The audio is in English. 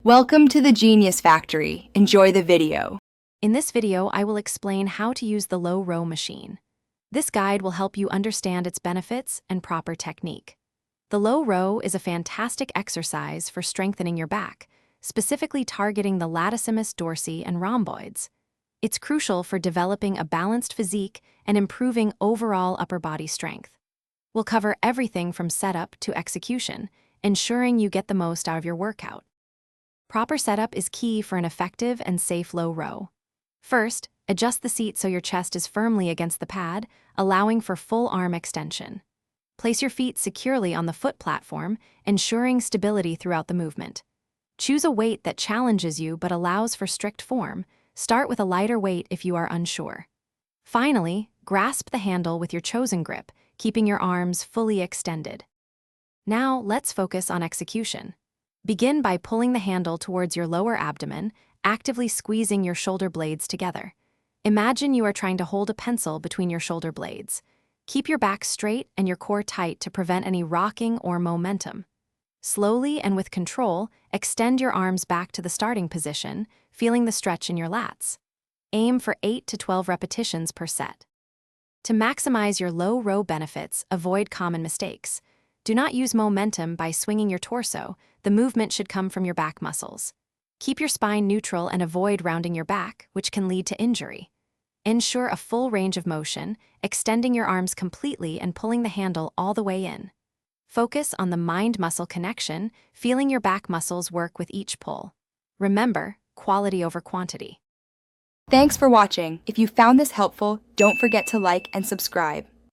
Welcome to the Genius Factory. Enjoy the video. In this video, I will explain how to use the low row machine. This guide will help you understand its benefits and proper technique. The low row is a fantastic exercise for strengthening your back, specifically targeting the latissimus dorsi and rhomboids. It's crucial for developing a balanced physique and improving overall upper body strength. We'll cover everything from setup to execution, ensuring you get the most out of your workout. Proper setup is key for an effective and safe low row. First, adjust the seat so your chest is firmly against the pad, allowing for full arm extension. Place your feet securely on the foot platform, ensuring stability throughout the movement. Choose a weight that challenges you but allows for strict form. Start with a lighter weight if you are unsure. Finally, grasp the handle with your chosen grip, keeping your arms fully extended. Now, let's focus on execution. Begin by pulling the handle towards your lower abdomen, actively squeezing your shoulder blades together. Imagine you are trying to hold a pencil between your shoulder blades. Keep your back straight and your core tight to prevent any rocking or momentum. Slowly and with control, extend your arms back to the starting position, feeling the stretch in your lats. Aim for 8 to 12 repetitions per set. To maximize your low row benefits, avoid common mistakes. Do not use momentum by swinging your torso. The movement should come from your back muscles. Keep your spine neutral and avoid rounding your back, which can lead to injury. Ensure a full range of motion, extending your arms completely and pulling the handle all the way in. Focus on the mind-muscle connection, feeling your back muscles work with each pull. Remember, quality over quantity. Thanks for watching. If you found this helpful, don't forget to like and subscribe.